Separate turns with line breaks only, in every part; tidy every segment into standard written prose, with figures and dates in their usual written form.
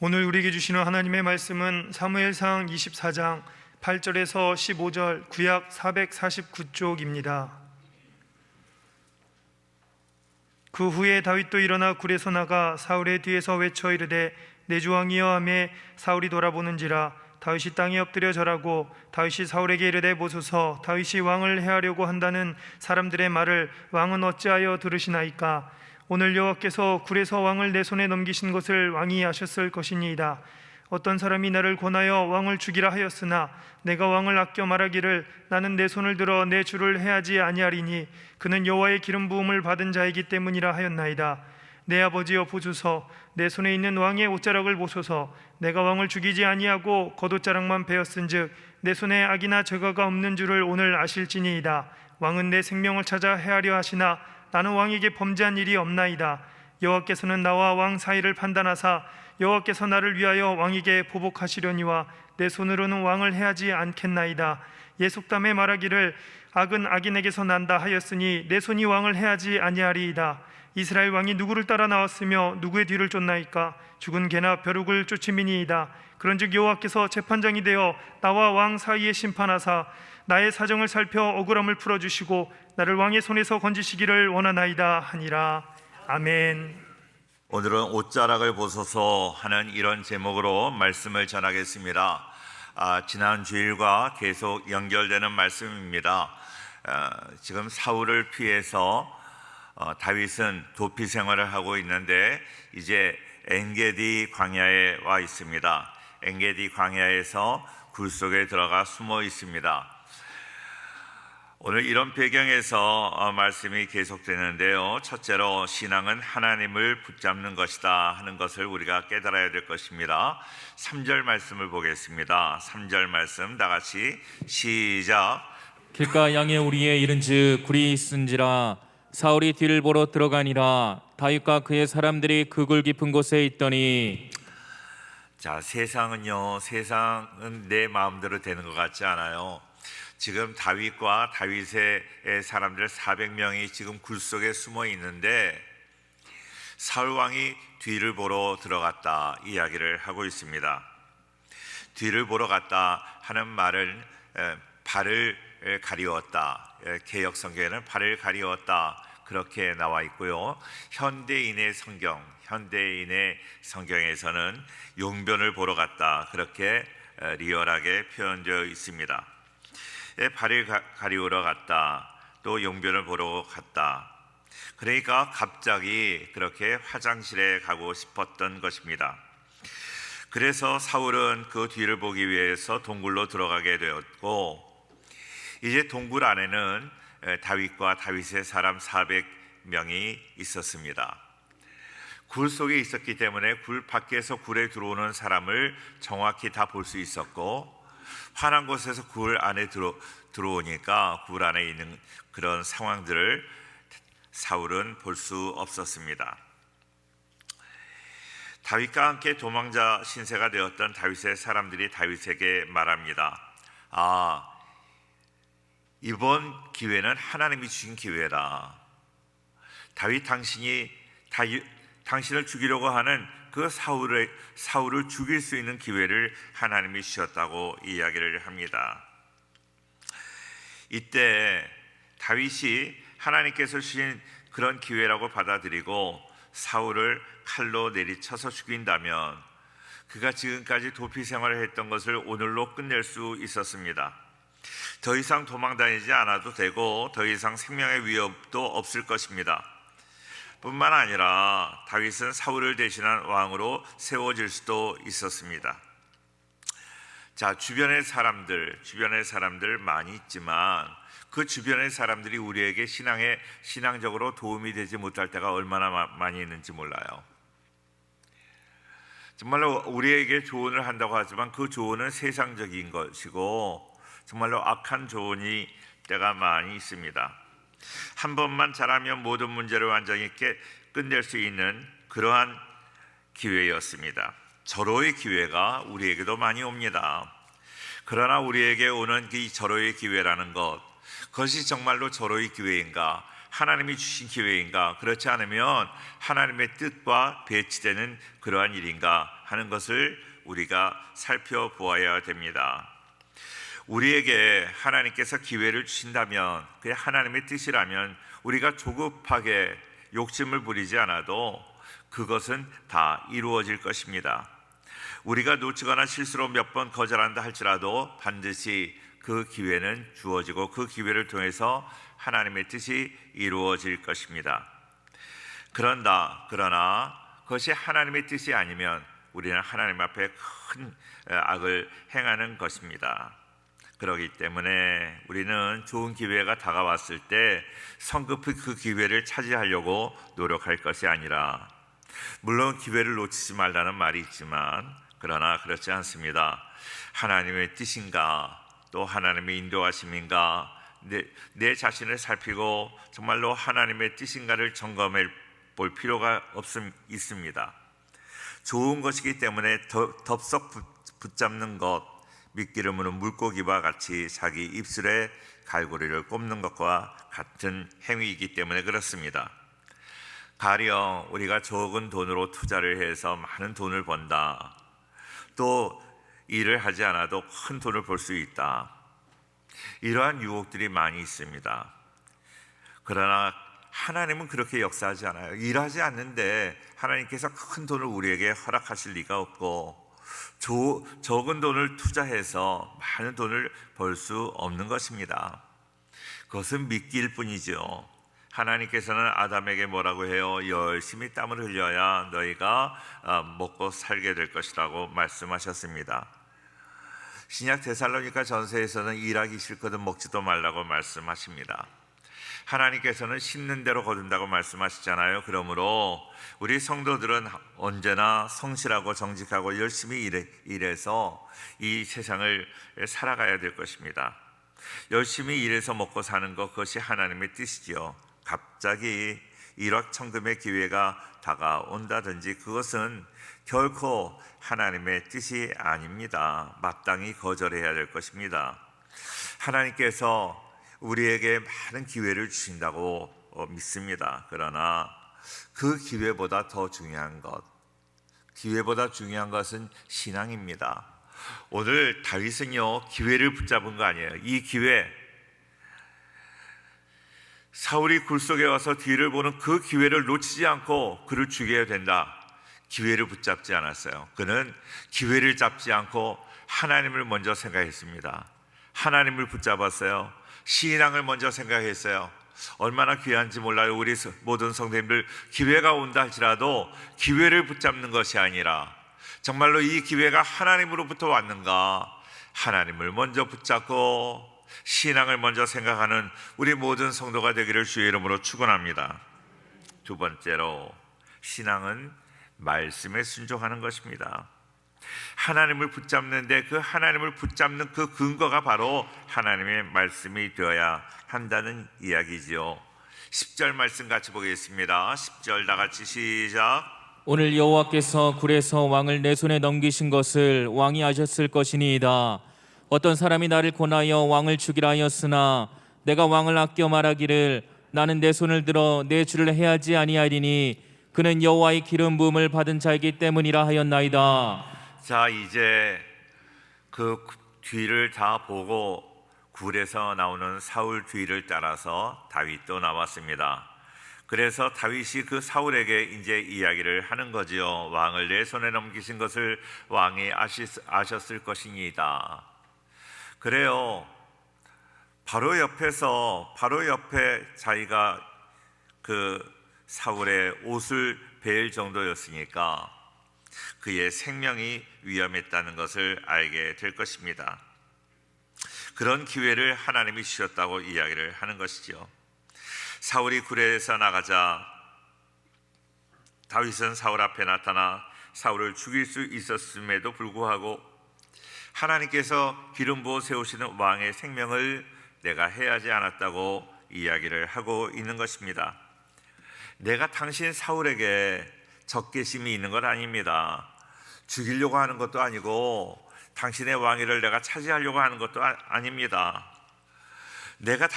오늘 우리에게 주시는 하나님의 말씀은 사무엘상 24장 8절에서 15절, 구약 449쪽입니다. 그 후에 다윗도 일어나 굴에서 나가 사울의 뒤에서 외쳐 이르되 내 주 왕이여 하매 사울이 돌아보는지라 다윗이 땅에 엎드려 절하고 다윗이 사울에게 이르되 보소서 다윗이 왕을 해하려고 한다는 사람들의 말을 왕은 어찌하여 들으시나이까? 오늘 여호와께서 굴에서 왕을 내 손에 넘기신 것을 왕이 아셨을 것이니이다. 어떤 사람이 나를 권하여 왕을 죽이라 하였으나 내가 왕을 아껴 말하기를 나는 내 손을 들어 내 주를 해하지 아니하리니 그는 여호와의 기름 부음을 받은 자이기 때문이라 하였나이다. 내 아버지여 보소서 내 손에 있는 왕의 옷자락을 보소서. 내가 왕을 죽이지 아니하고 겉옷자락만 베었은즉 내 손에 악이나 죄가가 없는 줄을 오늘 아실지니이다. 왕은 내 생명을 찾아 해하려 하시나 나는 왕에게 범죄한 일이 없나이다. 여호와께서는 나와 왕 사이를 판단하사 여호와께서 나를 위하여 왕에게 보복하시려니와 내 손으로는 왕을 해하지 않겠나이다. 예속담에 말하기를 악은 악인에게서 난다 하였으니 내 손이 왕을 해하지 아니하리이다. 이스라엘 왕이 누구를 따라 나왔으며 누구의 뒤를 쫓나이까? 죽은 개나 벼룩을 쫓음이니이다. 그런즉 여호와께서 재판장이 되어 나와 왕 사이에 심판하사 나의 사정을 살펴 억울함을 풀어주시고 나를 왕의 손에서 건지시기를 원하나이다 하니라. 아멘.
오늘은 옷자락을 보소서 하는 이런 제목으로 말씀을 전하겠습니다. 지난 주일과 계속 연결되는 말씀입니다. 지금 사울을 피해서 다윗은 도피 생활을 하고 있는데 이제 엔게디 광야에 와 있습니다. 엔게디 광야에서 굴 속에 들어가 숨어 있습니다. 오늘 이런 배경에서 말씀이 계속되는데요. 첫째로 신앙은 하나님을 붙잡는 것이다 하는 것을 우리가 깨달아야 될 것입니다. 3절 말씀을 보겠습니다. 3절 말씀 다 같이 시작.
길가 양에 우리에 이른즉 굴이 있은지라 사울이 뒤를 보러 들어가니라. 다윗과 그의 사람들이 그 굴 깊은 곳에 있더니.
자, 세상은 내 마음대로 되는 것 같지 않아요. 지금 다윗과 다윗의 사람들 400명이 지금 굴 속에 숨어 있는데 사울 왕이 뒤를 보러 들어갔다 이야기를 하고 있습니다. 뒤를 보러 갔다 하는 말은 발을 가리웠다. 개역 성경에는 발을 가리웠다 그렇게 나와 있고요. 현대인의 성경에서는 용변을 보러 갔다 그렇게 리얼하게 표현되어 있습니다. 발을 가리우러 갔다, 또 용변을 보러 갔다. 그러니까 갑자기 그렇게 화장실에 가고 싶었던 것입니다. 그래서 사울은 그 뒤를 보기 위해서 동굴로 들어가게 되었고, 이제 동굴 안에는 다윗과 다윗의 사람 400명이 있었습니다. 굴 속에 있었기 때문에 굴 밖에서 굴에 들어오는 사람을 정확히 다 볼 수 있었고, 환한 곳에서 굴 안에 들어오니까 굴 안에 있는 그런 상황들을 사울은 볼 수 없었습니다. 다윗과 함께 도망자 신세가 되었던 다윗의 사람들이 다윗에게 말합니다. 이번 기회는 하나님이 주신 기회라. 다윗 당신을 죽이려고 하는 그 사울을 죽일 수 있는 기회를 하나님이 주셨다고 이야기를 합니다. 이때 다윗이 하나님께서 주신 그런 기회라고 받아들이고 사울을 칼로 내리쳐서 죽인다면 그가 지금까지 도피 생활을 했던 것을 오늘로 끝낼 수 있었습니다. 더 이상 도망 다니지 않아도 되고 더 이상 생명의 위협도 없을 것입니다. 뿐만 아니라 다윗은 사울을 대신한 왕으로 세워질 수도 있었습니다. 자, 주변의 사람들 많이 있지만 그 주변의 사람들이 우리에게 신앙적으로 도움이 되지 못할 때가 얼마나 많이 있는지 몰라요. 정말로 우리에게 조언을 한다고 하지만 그 조언은 세상적인 것이고 정말로 악한 조언이 때가 많이 있습니다. 한 번만 잘하면 모든 문제를 완전히 끝낼 수 있는 그러한 기회였습니다. 절호의 기회가 우리에게도 많이 옵니다. 그러나 우리에게 오는 이 절호의 기회라는 것, 그것이 정말로 절호의 기회인가? 하나님이 주신 기회인가, 그렇지 않으면 하나님의 뜻과 배치되는 그러한 일인가 하는 것을 우리가 살펴보아야 됩니다. 우리에게 하나님께서 기회를 주신다면, 그게 하나님의 뜻이라면 우리가 조급하게 욕심을 부리지 않아도 그것은 다 이루어질 것입니다. 우리가 놓치거나 실수로 몇 번 거절한다 할지라도 반드시 그 기회는 주어지고 그 기회를 통해서 하나님의 뜻이 이루어질 것입니다. 그러나 그것이 하나님의 뜻이 아니면 우리는 하나님 앞에 큰 악을 행하는 것입니다. 그렇기 때문에 우리는 좋은 기회가 다가왔을 때 성급히 그 기회를 차지하려고 노력할 것이 아니라, 물론 기회를 놓치지 말라는 말이 있지만 그러나 그렇지 않습니다. 하나님의 뜻인가, 또 하나님의 인도하심인가, 내 자신을 살피고 정말로 하나님의 뜻인가를 점검해 볼 필요가 있습니다. 좋은 것이기 때문에 덥석 붙잡는 것, 밑기름으로 물고기와 같이 자기 입술에 갈고리를 꼽는 것과 같은 행위이기 때문에 그렇습니다. 가령 우리가 적은 돈으로 투자를 해서 많은 돈을 번다, 또 일을 하지 않아도 큰 돈을 벌 수 있다, 이러한 유혹들이 많이 있습니다. 그러나 하나님은 그렇게 역사하지 않아요. 일하지 않는데 하나님께서 큰 돈을 우리에게 허락하실 리가 없고, 적은 돈을 투자해서 많은 돈을 벌 수 없는 것입니다. 그것은 믿기일 뿐이죠. 하나님께서는 아담에게 뭐라고 해요? 열심히 땀을 흘려야 너희가 먹고 살게 될 것이라고 말씀하셨습니다. 신약 데살로니가 전서에서는 일하기 싫거든 먹지도 말라고 말씀하십니다. 하나님께서는 심는 대로 거둔다고 말씀하시잖아요. 그러므로 우리 성도들은 언제나 성실하고 정직하고 열심히 일해서 이 세상을 살아가야 될 것입니다. 열심히 일해서 먹고 사는 것, 그것이 하나님의 뜻이지요. 갑자기 일확천금의 기회가 다가온다든지 그것은 결코 하나님의 뜻이 아닙니다. 마땅히 거절해야 될 것입니다. 하나님께서 우리에게 많은 기회를 주신다고 믿습니다. 그러나 그 기회보다 더 중요한 것, 기회보다 중요한 것은 신앙입니다. 오늘 다윗은요, 기회를 붙잡은 거 아니에요. 이 기회, 사울이 굴 속에 와서 뒤를 보는 그 기회를 놓치지 않고 그를 죽여야 된다, 기회를 붙잡지 않았어요. 그는 기회를 잡지 않고 하나님을 먼저 생각했습니다. 하나님을 붙잡았어요. 신앙을 먼저 생각했어요. 얼마나 귀한지 몰라요. 우리 모든 성도님들, 기회가 온다 할지라도 기회를 붙잡는 것이 아니라 정말로 이 기회가 하나님으로부터 왔는가, 하나님을 먼저 붙잡고 신앙을 먼저 생각하는 우리 모든 성도가 되기를 주의 이름으로 축원합니다. 두 번째로, 신앙은 말씀에 순종하는 것입니다. 하나님을 붙잡는데 그 하나님을 붙잡는 그 근거가 바로 하나님의 말씀이 되어야 한다는 이야기지요. 10절 말씀 같이 보겠습니다. 10절 다 같이 시작.
오늘 여호와께서 굴에서 왕을 내 손에 넘기신 것을 왕이 아셨을 것이니이다. 어떤 사람이 나를 권하여 왕을 죽이라 하였으나 내가 왕을 아껴 말하기를 나는 내 손을 들어 내 주를 해하지 아니하리니 그는 여호와의 기름 부음을 받은 자이기 때문이라 하였나이다.
자, 이제 그 뒤를 다 보고 굴에서 나오는 사울 뒤를 따라서 다윗도 나왔습니다. 그래서 다윗이 그 사울에게 이제 이야기를 하는 거지요. 왕을 내 손에 넘기신 것을 왕이 아셨을 것이니이다. 그래요. 바로 옆에 자기가 그 사울의 옷을 베일 정도였으니까 그의 생명이 위험했다는 것을 알게 될 것입니다. 그런 기회를 하나님이 주셨다고 이야기를 하는 것이죠. 사울이 굴에서 나가자 다윗은 사울 앞에 나타나 사울을 죽일 수 있었음에도 불구하고 하나님께서 기름 부어 세우시는 왕의 생명을 내가 해하지 않았다고 이야기를 하고 있는 것입니다. 내가 당신 사울에게 적개심이 있는 것 아닙니다. 죽이려고 하는 것도 아니고 당신의 왕위를 내가 차지하려고 하는 것도 아닙니다. 내가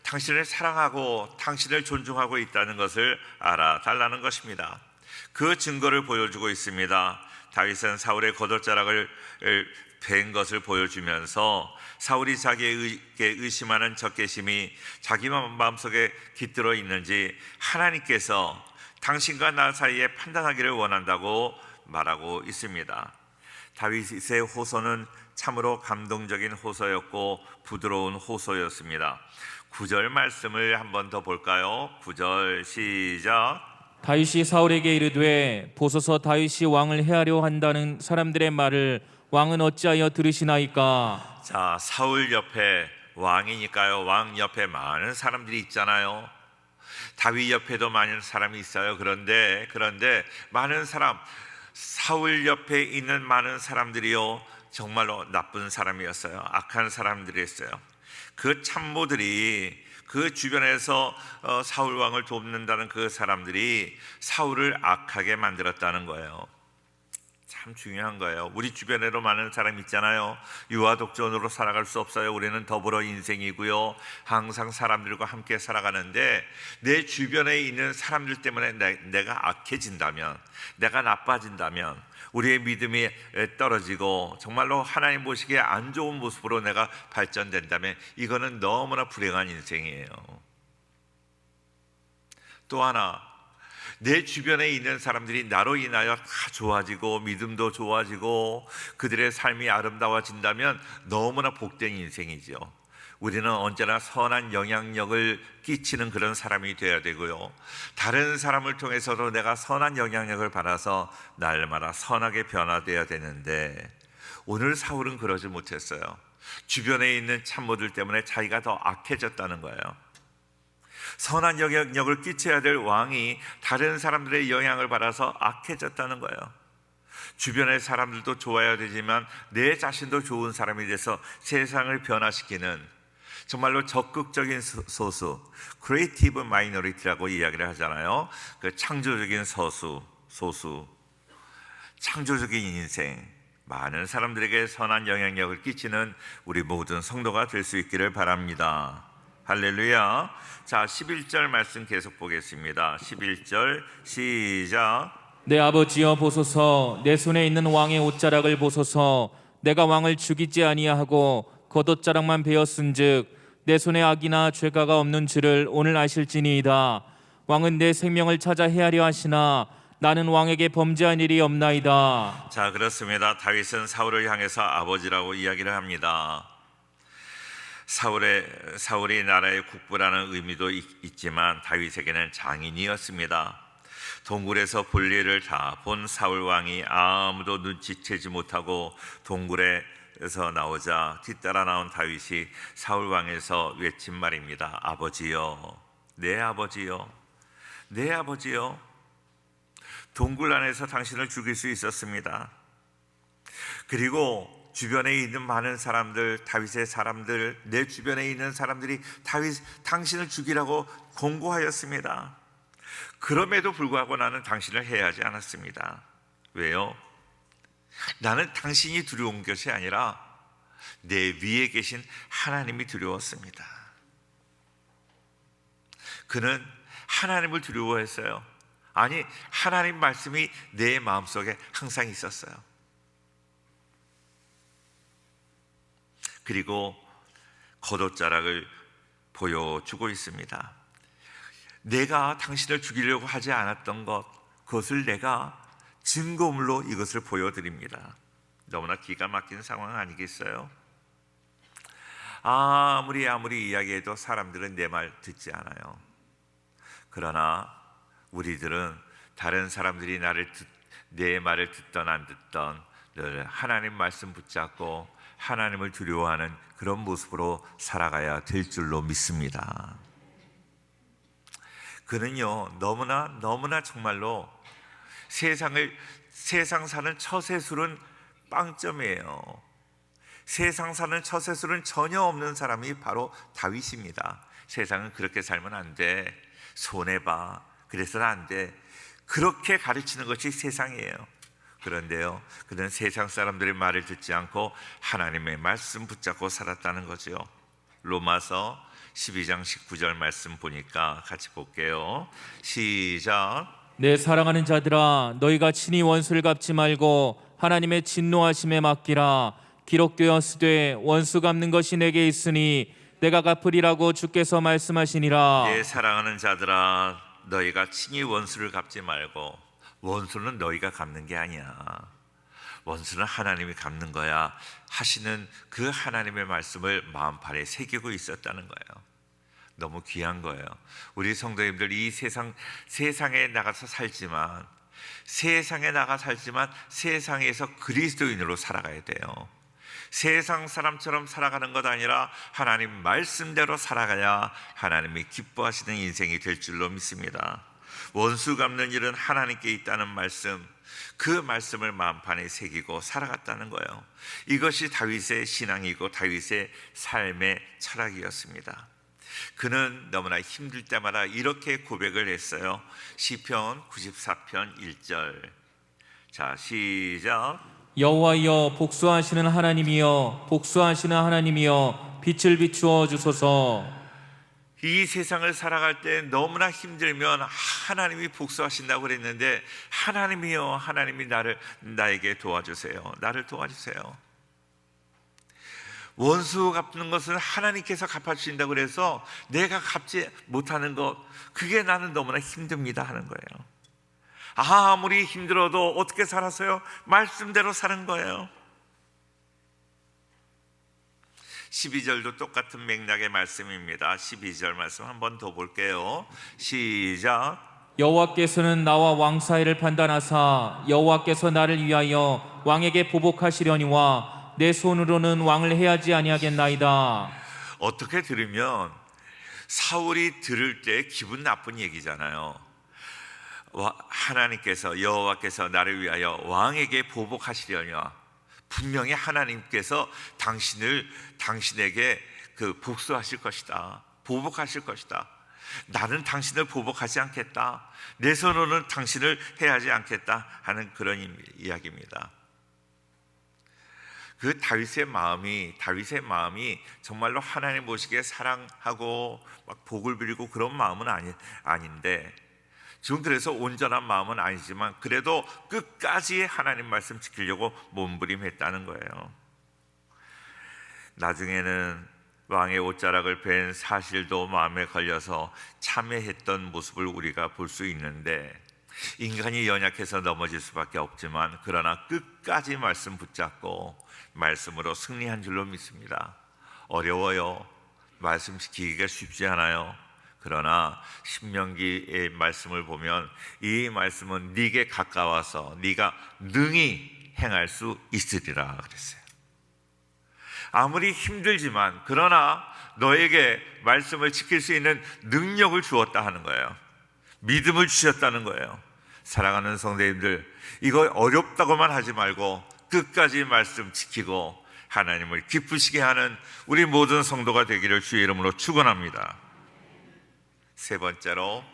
당신을 사랑하고 당신을 존중하고 있다는 것을 알아달라는 것입니다. 그 증거를 보여주고 있습니다. 다윗은 사울의 겉옷자락을 벤 것을 보여주면서 사울이 자기에게 의심하는 적개심이 자기 마음속에 깃들어 있는지 하나님께서 당신과 나 사이에 판단하기를 원한다고 말하고 있습니다. 다윗의 호소는 참으로 감동적인 호소였고 부드러운 호소였습니다. 9절 말씀을 한 번 더 볼까요? 9절 시작.
다윗이 사울에게 이르되 보소서 다윗이 왕을 해하려 한다는 사람들의 말을 왕은 어찌하여 들으시나이까?
자, 사울 옆에 왕이니까요. 왕 옆에 많은 사람들이 있잖아요. 다윗 옆에도 많은 사람이 있어요. 그런데 많은 사람, 사울 옆에 있는 많은 사람들이요, 정말로 나쁜 사람이었어요. 악한 사람들이었어요. 그 참모들이 그 주변에서 사울 왕을 돕는다는 그 사람들이 사울을 악하게 만들었다는 거예요. 참 중요한 거예요. 우리 주변에도 많은 사람 있잖아요. 유아 독존으로 살아갈 수 없어요. 우리는 더불어 인생이고요, 항상 사람들과 함께 살아가는데 내 주변에 있는 사람들 때문에 내가 악해진다면, 내가 나빠진다면, 우리의 믿음이 떨어지고 정말로 하나님 보시기에 안 좋은 모습으로 내가 발전된다면 이거는 너무나 불행한 인생이에요. 또 하나, 내 주변에 있는 사람들이 나로 인하여 다 좋아지고 믿음도 좋아지고 그들의 삶이 아름다워진다면 너무나 복된 인생이죠. 우리는 언제나 선한 영향력을 끼치는 그런 사람이 되어야 되고요, 다른 사람을 통해서도 내가 선한 영향력을 받아서 날마다 선하게 변화되어야 되는데 오늘 사울은 그러지 못했어요. 주변에 있는 참모들 때문에 자기가 더 악해졌다는 거예요. 선한 영향력을 끼쳐야 될 왕이 다른 사람들의 영향을 받아서 악해졌다는 거예요. 주변의 사람들도 좋아야 되지만 내 자신도 좋은 사람이 돼서 세상을 변화시키는 정말로 적극적인 소수, 크리에이티브 마이너리티라고 이야기를 하잖아요. 그 창조적인 소수, 창조적인 인생, 많은 사람들에게 선한 영향력을 끼치는 우리 모든 성도가 될 수 있기를 바랍니다. 할렐루야. 자, 11절 말씀 계속 보겠습니다. 11절 시작.
내 아버지여 보소서, 내 손에 있는 왕의 옷자락을 보소서. 내가 왕을 죽이지 아니하고 겉옷자락만 베었은즉 내 손에 악이나 죄가가 없는 줄을 오늘 아실지니이다. 왕은 내 생명을 찾아 헤아려 하시나 나는 왕에게 범죄한 일이 없나이다.
자, 그렇습니다. 다윗은 사울을 향해서 아버지라고 이야기를 합니다. 사울이 나라의 국부라는 의미도 있지만 다윗에게는 장인이었습니다. 동굴에서 볼일을 다 본 사울 왕이 아무도 눈치채지 못하고 동굴에서 나오자 뒤따라 나온 다윗이 사울 왕에서 외친 말입니다. 아버지여, 내 아버지여, 내 아버지여. 동굴 안에서 당신을 죽일 수 있었습니다. 그리고 주변에 있는 많은 사람들, 다윗의 사람들, 내 주변에 있는 사람들이 당신을 죽이라고 공고하였습니다. 그럼에도 불구하고 나는 당신을 해하지 않았습니다. 왜요? 나는 당신이 두려운 것이 아니라 내 위에 계신 하나님이 두려웠습니다. 그는 하나님을 두려워했어요. 아니, 하나님 말씀이 내 마음속에 항상 있었어요. 그리고 겉옷자락을 보여주고 있습니다. 내가 당신을 죽이려고 하지 않았던 것, 그것을 내가 증거물로 이것을 보여드립니다. 너무나 기가 막힌 상황 아니겠어요? 아무리 이야기해도 사람들은 내 말 듣지 않아요. 그러나 우리들은 다른 사람들이 내 말을 듣던 안 듣던 늘 하나님 말씀 붙잡고 하나님을 두려워하는 그런 모습으로 살아가야 될 줄로 믿습니다. 그는요, 너무나 정말로 세상 사는 처세술은 빵점이에요. 세상 사는 처세술은 전혀 없는 사람이 바로 다윗입니다. 세상은 그렇게 살면 안 돼, 손해봐, 그래서는 안 돼, 그렇게 가르치는 것이 세상이에요. 그런데요, 그는 세상 사람들의 말을 듣지 않고 하나님의 말씀 붙잡고 살았다는 거죠. 로마서 12장 19절 말씀 보니까 같이 볼게요. 시작.
내 사랑하는 자들아, 너희가 친히 원수를 갚지 말고 하나님의 진노하심에 맡기라. 기록되었으되 원수 갚는 것이 내게 있으니 내가 갚으리라고 주께서 말씀하시니라.
내 사랑하는 자들아, 너희가 친히 원수를 갚지 말고. 원수는 너희가 갚는 게 아니야. 원수는 하나님이 갚는 거야 하시는 그 하나님의 말씀을 마음판에 새기고 있었다는 거예요. 너무 귀한 거예요. 우리 성도님들 이 세상에 나가서 살지만 세상에서 그리스도인으로 살아가야 돼요. 세상 사람처럼 살아가는 것 아니라 하나님 말씀대로 살아가야 하나님이 기뻐하시는 인생이 될 줄로 믿습니다. 원수 갚는 일은 하나님께 있다는 말씀, 그 말씀을 마음판에 새기고 살아갔다는 거예요. 이것이 다윗의 신앙이고 다윗의 삶의 철학이었습니다. 그는 너무나 힘들 때마다 이렇게 고백을 했어요. 시편 94편 1절. 자, 시작.
여호와여, 복수하시는 하나님이여, 복수하시는 하나님이여, 빛을 비추어 주소서.
이 세상을 살아갈 때 너무나 힘들면 하나님이 복수하신다고 그랬는데, 하나님이여, 하나님이 나에게 도와주세요. 나를 도와주세요. 원수 갚는 것은 하나님께서 갚아주신다고 그래서 내가 갚지 못하는 것, 그게 나는 너무나 힘듭니다 하는 거예요. 아무리 힘들어도 어떻게 살았어요? 말씀대로 사는 거예요. 12절도 똑같은 맥락의 말씀입니다. 12절 말씀 한 번 더 볼게요. 시작.
여호와께서는 나와 왕 사이를 판단하사 여호와께서 나를 위하여 왕에게 보복하시려니와 내 손으로는 왕을 해하지 아니하겠나이다.
어떻게 들으면 사울이 들을 때 기분 나쁜 얘기잖아요. 하나님께서, 여호와께서 나를 위하여 왕에게 보복하시려니와, 분명히 하나님께서 당신에게 복수하실 것이다, 보복하실 것이다. 나는 당신을 보복하지 않겠다, 내 손으로는 당신을 해하지 않겠다 하는 그런 이야기입니다. 그 다윗의 마음이 정말로 하나님 보시기에 사랑하고 막 복을 빌고 그런 마음은 아닌데, 지금 그래서 온전한 마음은 아니지만 그래도 끝까지 하나님 말씀 지키려고 몸부림했다는 거예요. 나중에는 왕의 옷자락을 벤 사실도 마음에 걸려서 참회했던 모습을 우리가 볼 수 있는데, 인간이 연약해서 넘어질 수밖에 없지만 그러나 끝까지 말씀 붙잡고 말씀으로 승리한 줄로 믿습니다. 어려워요. 말씀 지키기가 쉽지 않아요. 그러나 신명기의 말씀을 보면 이 말씀은 네게 가까워서 네가 능히 행할 수 있으리라 그랬어요. 아무리 힘들지만 그러나 너에게 말씀을 지킬 수 있는 능력을 주었다 하는 거예요. 믿음을 주셨다는 거예요. 사랑하는 성도님들, 이거 어렵다고만 하지 말고 끝까지 말씀 지키고 하나님을 기쁘시게 하는 우리 모든 성도가 되기를 주의 이름으로 축원합니다. 세 번째로,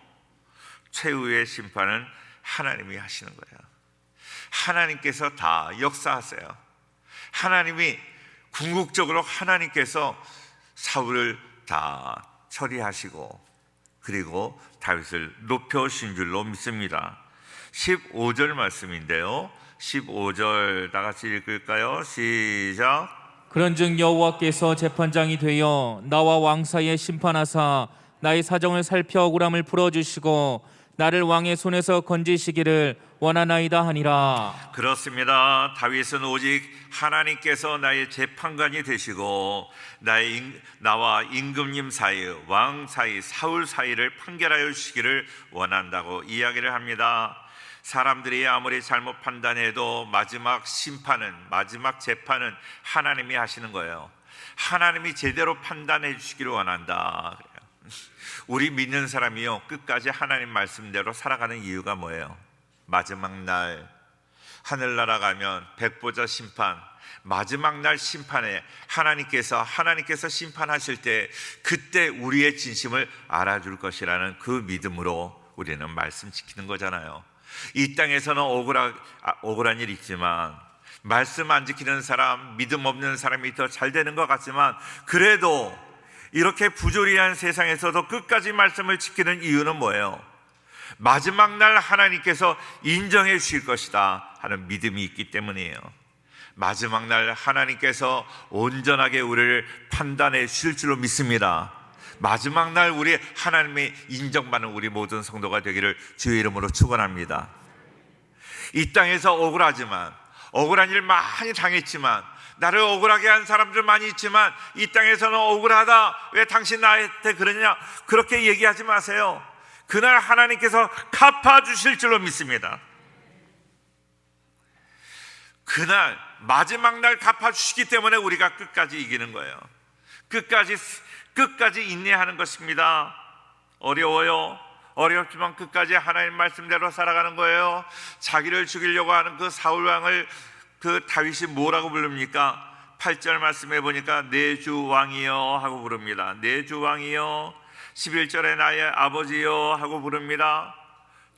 최후의 심판은 하나님이 하시는 거예요. 하나님께서 다 역사하세요. 하나님이 궁극적으로 하나님께서 사울을 다 처리하시고 그리고 다윗을 높여신 줄로 믿습니다. 15절 말씀인데요, 15절 다 같이 읽을까요? 시작.
그런즉 여호와께서 재판장이 되어 나와 왕 사이에 심판하사 나의 사정을 살펴 억울함을 풀어주시고 나를 왕의 손에서 건지시기를 원하나이다 하니라.
그렇습니다. 다윗은 오직 하나님께서 나의 재판관이 되시고 나와 임금님 사이, 왕 사이, 사울 사이를 판결하여 주시기를 원한다고 이야기를 합니다. 사람들이 아무리 잘못 판단해도 마지막 재판은 하나님이 하시는 거예요. 하나님이 제대로 판단해 주시기를 원한다. 우리 믿는 사람이요, 끝까지 하나님 말씀대로 살아가는 이유가 뭐예요? 마지막 날 하늘나라 가면 백보자 심판, 마지막 날 심판에 하나님께서 심판하실 때 그때 우리의 진심을 알아줄 것이라는 그 믿음으로 우리는 말씀 지키는 거잖아요. 이 땅에서는 억울한 일이 있지만 말씀 안 지키는 사람, 믿음 없는 사람이 더 잘 되는 것 같지만 그래도 이렇게 부조리한 세상에서도 끝까지 말씀을 지키는 이유는 뭐예요? 마지막 날 하나님께서 인정해 주실 것이다 하는 믿음이 있기 때문이에요. 마지막 날 하나님께서 온전하게 우리를 판단해 주실 줄로 믿습니다. 마지막 날 우리 하나님의 인정받는 우리 모든 성도가 되기를 주의 이름으로 축원합니다. 이 땅에서 억울한 일 많이 당했지만, 나를 억울하게 한 사람들 많이 있지만, 이 땅에서는 억울하다, 왜 당신 나한테 그러냐, 그렇게 얘기하지 마세요. 그날 하나님께서 갚아주실 줄로 믿습니다. 그날 마지막 날 갚아주시기 때문에 우리가 끝까지 이기는 거예요. 끝까지 인내하는 것입니다. 어렵지만 끝까지 하나님 말씀대로 살아가는 거예요. 자기를 죽이려고 하는 그 사울 왕을 그 다윗이 뭐라고 부릅니까? 8절 말씀해 보니까 내 주 왕이여 하고 부릅니다. 내 주 왕이여. 11절에 나의 아버지여 하고 부릅니다.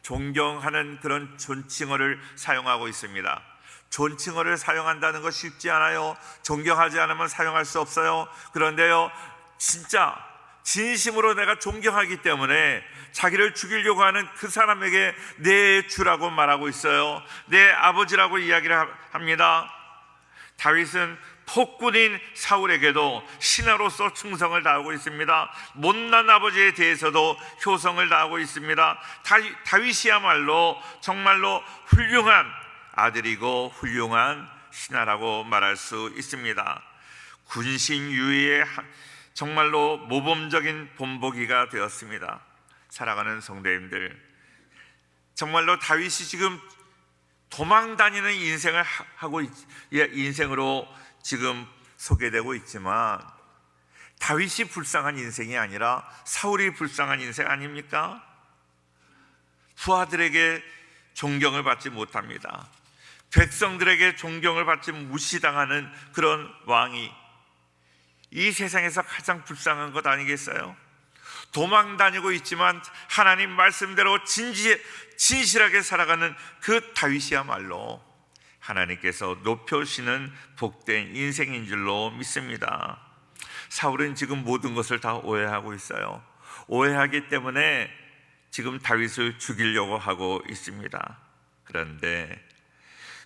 존경하는 그런 존칭어를 사용하고 있습니다. 존칭어를 사용한다는 것 쉽지 않아요. 존경하지 않으면 사용할 수 없어요. 그런데요, 진짜 진심으로 내가 존경하기 때문에 자기를 죽이려고 하는 그 사람에게 내 주라고 말하고 있어요. 내 아버지라고 이야기를 합니다. 다윗은 폭군인 사울에게도 신하로서 충성을 다하고 있습니다. 못난 아버지에 대해서도 효성을 다하고 있습니다. 다윗이야말로 정말로 훌륭한 아들이고 훌륭한 신하라고 말할 수 있습니다. 군신유의의 정말로 모범적인 본보기가 되었습니다. 살아가는 성도님들, 정말로 다윗이 지금 도망 다니는 인생을 인생으로 지금 소개되고 있지만, 다윗이 불쌍한 인생이 아니라 사울이 불쌍한 인생 아닙니까? 부하들에게 존경을 받지 못합니다. 백성들에게 존경을 받지 무시당하는 그런 왕이 이 세상에서 가장 불쌍한 것 아니겠어요? 도망 다니고 있지만 하나님 말씀대로 진실하게 살아가는 그 다윗이야말로 하나님께서 높여주시는 복된 인생인 줄로 믿습니다. 사울은 지금 모든 것을 다 오해하고 있어요. 오해하기 때문에 지금 다윗을 죽이려고 하고 있습니다. 그런데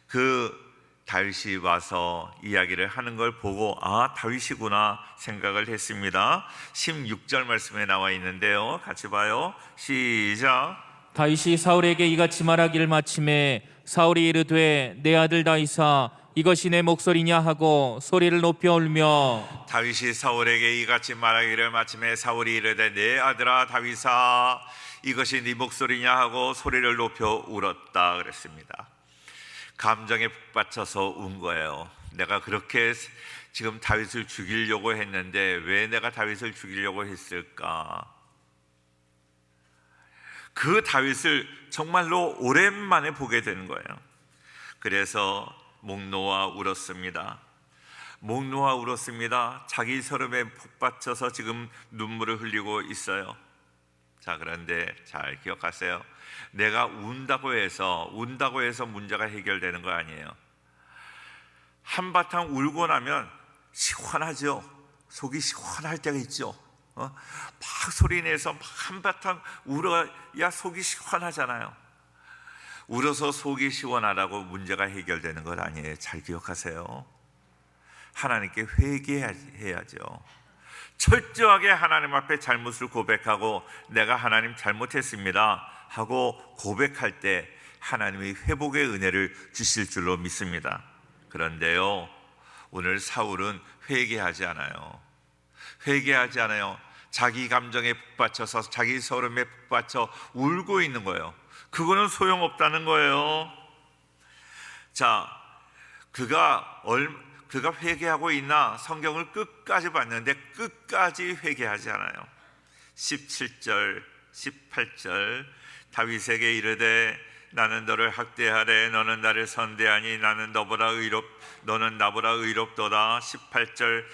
그 다윗이 와서 이야기를 하는 걸 보고 다윗이구나 생각을 했습니다. 16절 말씀에 나와 있는데요, 같이 봐요. 시작.
다윗이 사울에게 이같이 말하기를 마침에 사울이 이르되 내 아들 다윗아 이것이 내 목소리냐 하고 소리를 높여 울며,
다윗이 사울에게 이같이 말하기를 마침에 사울이 이르되 내 아들아 다윗아 이것이 네 목소리냐 하고 소리를 높여 울었다 그랬습니다. 감정에 북받쳐서 운 거예요. 내가 그렇게 지금 다윗을 죽이려고 했는데 왜 내가 다윗을 죽이려고 했을까? 그 다윗을 정말로 오랜만에 보게 되는 거예요. 그래서 목 놓아 울었습니다. 목 놓아 울었습니다. 자기 서름에 북받쳐서 지금 눈물을 흘리고 있어요. 자, 그런데 잘 기억하세요. 내가 운다고 해서 문제가 해결되는 거 아니에요. 한바탕 울고 나면 시원하죠. 속이 시원할 때가 있죠. 막 소리내서 막 한바탕 울어야 속이 시원하잖아요. 울어서 속이 시원하다고 문제가 해결되는 것 아니에요. 잘 기억하세요. 하나님께 회개해야죠. 철저하게 하나님 앞에 잘못을 고백하고 내가 하나님 잘못했습니다 하고 고백할 때 하나님이 회복의 은혜를 주실 줄로 믿습니다. 그런데요, 오늘 사울은 회개하지 않아요. 자기 감정에 북받쳐서 자기 서름에 북받쳐 울고 있는 거예요. 그거는 소용없다는 거예요. 자, 그가 회개하고 있나? 성경을 끝까지 봤는데 끝까지 회개하지 않아요. 17절 18절 다윗에게 이르되 나는 너를 학대하되 너는 나를 선대하니 너는 나보다 의롭도다. 18절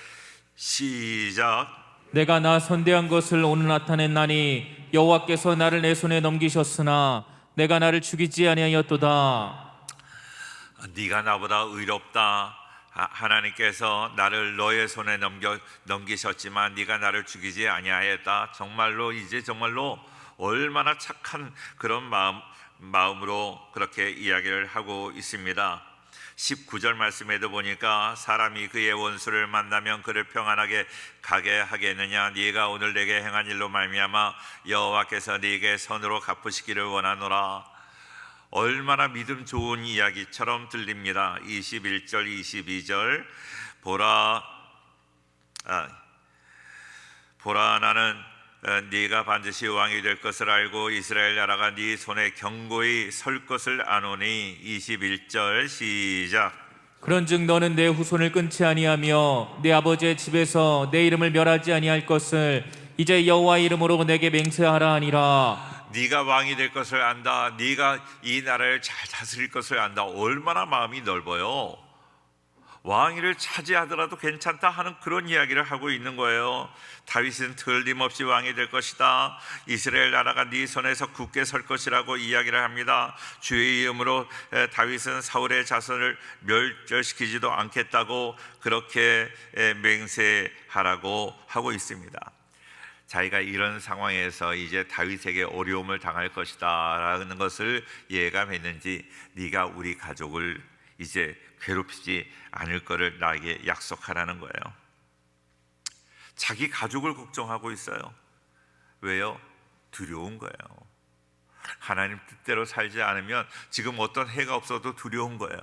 시작.
내가 나 선대한 것을 오늘 나타냈나니 여호와께서 나를 내 손에 넘기셨으나 내가 나를 죽이지 아니하였도다.
네가 나보다 의롭다. 하나님께서 나를 너의 손에 넘기셨지만 네가 나를 죽이지 아니하였다. 정말로 이제 정말로 얼마나 착한 그런 마음으로 그렇게 이야기를 하고 있습니다. 19절 말씀에도 보니까 사람이 그의 원수를 만나면 그를 평안하게 가게 하겠느냐. 네가 오늘 내게 행한 일로 말미암아 여호와께서 네게 선으로 갚으시기를 원하노라. 얼마나 믿음 좋은 이야기처럼 들립니다. 21절 22절 보라 나는 네가 반드시 왕이 될 것을 알고 이스라엘 나라가 네 손에 견고히 설 것을 아노니. 21절 시작.
그런즉 너는 내 후손을 끊지 아니하며 내 아버지의 집에서 내 이름을 멸하지 아니할 것을 이제 여호와의 이름으로 내게 맹세하라 하니라.
네가 왕이 될 것을 안다. 네가 이 나라를 잘 다스릴 것을 안다. 얼마나 마음이 넓어요. 왕위를 차지하더라도 괜찮다 하는 그런 이야기를 하고 있는 거예요. 다윗은 틀림없이 왕이 될 것이다. 이스라엘 나라가 네 손에서 굳게 설 것이라고 이야기를 합니다. 주의 이름으로 다윗은 사울의 자손을 멸절시키지도 않겠다고 그렇게 맹세하라고 하고 있습니다. 자기가 이런 상황에서 이제 다윗에게 어려움을 당할 것이다 라는 것을 예감했는지 네가 우리 가족을 이제 괴롭히지 않을 것을 나에게 약속하라는 거예요. 자기 가족을 걱정하고 있어요. 왜요? 두려운 거예요. 하나님 뜻대로 살지 않으면 지금 어떤 해가 없어도 두려운 거예요.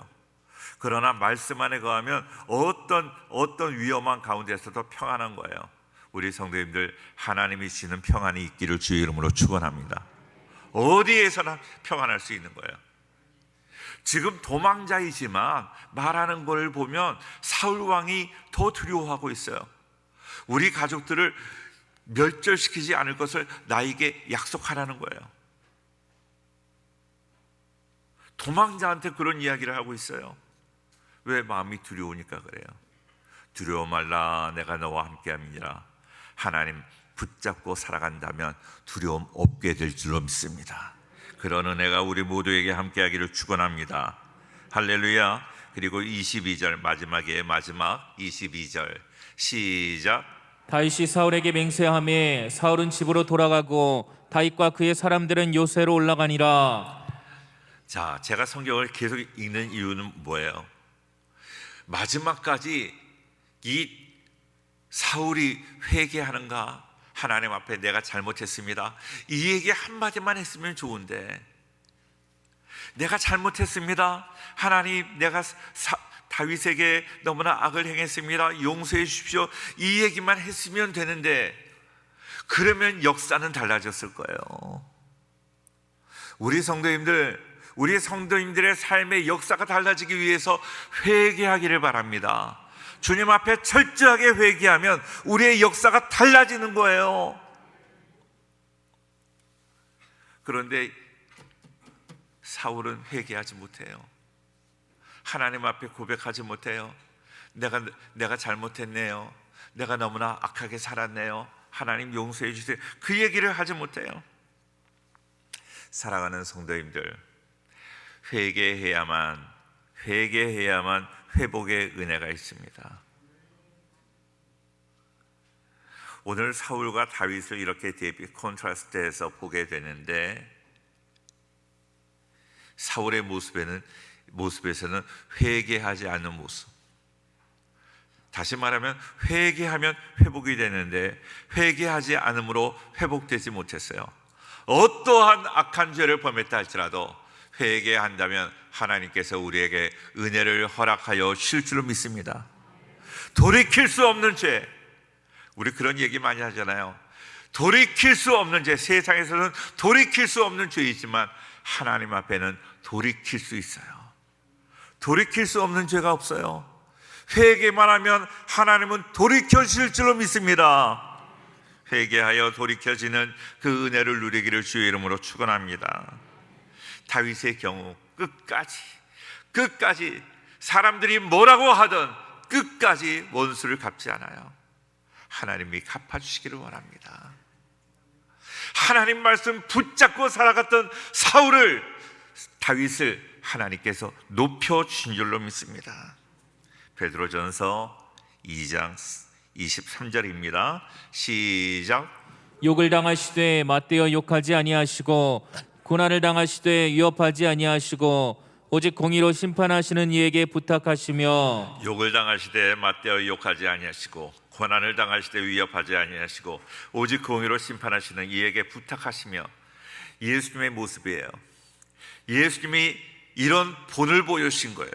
그러나 말씀 안에 거하면 어떤 위험한 가운데서도 평안한 거예요. 우리 성도님들, 하나님이 주시는 평안이 있기를 주의 이름으로 축원합니다. 어디에서나 평안할 수 있는 거예요. 지금 도망자이지만 말하는 걸 보면 사울 왕이 더 두려워하고 있어요. 우리 가족들을 멸절시키지 않을 것을 나에게 약속하라는 거예요. 도망자한테 그런 이야기를 하고 있어요. 왜? 마음이 두려우니까 그래요. 두려워 말라, 내가 너와 함께함이니라. 하나님 붙잡고 살아간다면 두려움 없게 될 줄로 믿습니다. 그런 은혜가 우리 모두에게 함께하기를 축원합니다. 할렐루야. 그리고 22절 마지막에 마지막 22절 시작.
다윗이 사울에게 맹세하매 사울은 집으로 돌아가고 다윗과 그의 사람들은 요새로 올라가니라.
자, 제가 성경을 계속 읽는 이유는 뭐예요? 마지막까지 이 사울이 회개하는가? 하나님 앞에 내가 잘못했습니다. 이 얘기 한마디만 했으면 좋은데, 내가 잘못했습니다. 하나님, 내가 다윗에게 너무나 악을 행했습니다. 용서해 주십시오. 이 얘기만 했으면 되는데, 그러면 역사는 달라졌을 거예요. 우리 성도님들의 삶의 역사가 달라지기 위해서 회개하기를 바랍니다. 주님 앞에 철저하게 회개하면 우리의 역사가 달라지는 거예요. 그런데 사울은 회개하지 못해요. 하나님 앞에 고백하지 못해요. 내가 잘못했네요. 내가 너무나 악하게 살았네요. 하나님 용서해 주세요. 그 얘기를 하지 못해요. 사랑하는 성도님들, 회개해야만 회복의 은혜가 있습니다. 오늘 사울과 다윗을 이렇게 컨트라스트해서 보게 되는데, 사울의 모습에서는 회개하지 않는 모습. 다시 말하면 회개하면 회복이 되는데 회개하지 않음으로 회복되지 못했어요. 어떠한 악한 죄를 범했다 할지라도 회개한다면 하나님께서 우리에게 은혜를 허락하여 주실 줄로 믿습니다. 돌이킬 수 없는 죄, 우리 그런 얘기 많이 하잖아요. 돌이킬 수 없는 죄, 세상에서는 돌이킬 수 없는 죄이지만 하나님 앞에는 돌이킬 수 있어요. 돌이킬 수 없는 죄가 없어요. 회개만 하면 하나님은 돌이켜 주실 줄로 믿습니다. 회개하여 돌이켜지는 그 은혜를 누리기를 주의 이름으로 축원합니다. 다윗의 경우 끝까지 사람들이 뭐라고 하든 끝까지 원수를 갚지 않아요. 하나님이 갚아주시기를 원합니다. 하나님 말씀 붙잡고 살아갔던 다윗을 하나님께서 높여주신 줄로 믿습니다. 베드로전서 2장 23절입니다. 시작.
욕을 당하시되 맞대어 욕하지 아니하시고 고난을 당하시되 위협하지 아니하시고 오직 공의로 심판하시는 이에게 부탁하시며
욕을 당하시되 맞대어 욕하지 아니하시고 고난을 당하시되 위협하지 아니하시고 오직 공의로 심판하시는 이에게 부탁하시며. 예수님의 모습이에요. 예수님이 이런 본을 보여주신 거예요.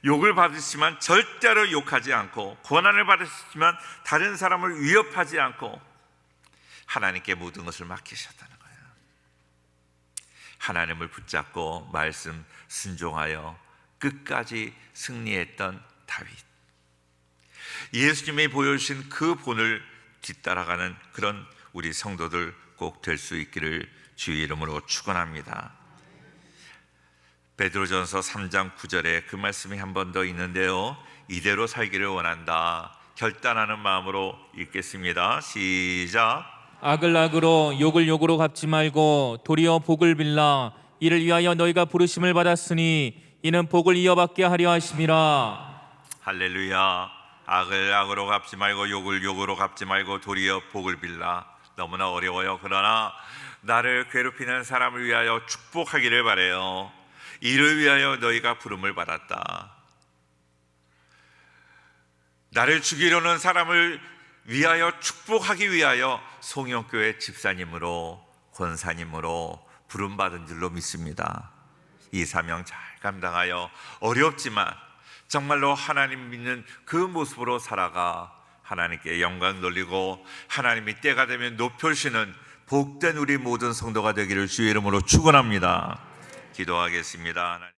욕을 받으시지만 절대로 욕하지 않고, 고난을 받으시지만 다른 사람을 위협하지 않고 하나님께 모든 것을 맡기셨다는 거예요. 하나님을 붙잡고 말씀 순종하여 끝까지 승리했던 다윗. 예수님이 보여주신 그 본을 뒤따라가는 그런 우리 성도들 꼭 될 수 있기를 주의 이름으로 축원합니다. 베드로전서 3장 9절에 그 말씀이 한 번 더 있는데요, 이대로 살기를 원한다. 결단하는 마음으로 읽겠습니다. 시작.
악을 악으로 욕을 욕으로 갚지 말고 도리어 복을 빌라. 이를 위하여 너희가 부르심을 받았으니 이는 복을 이어받게 하려 하심이라.
할렐루야. 악을 악으로 갚지 말고 욕을 욕으로 갚지 말고 도리어 복을 빌라. 너무나 어려워요. 그러나 나를 괴롭히는 사람을 위하여 축복하기를 바라요. 이를 위하여 너희가 부름을 받았다. 나를 죽이려는 사람을 위하여 축복하기 위하여 송영교회 집사님으로 권사님으로 부름받은 줄로 믿습니다. 이 사명 잘 감당하여 어렵지만 정말로 하나님 믿는 그 모습으로 살아가 하나님께 영광 돌리고 하나님이 때가 되면 높여주시는 복된 우리 모든 성도가 되기를 주의 이름으로 축원합니다. 기도하겠습니다.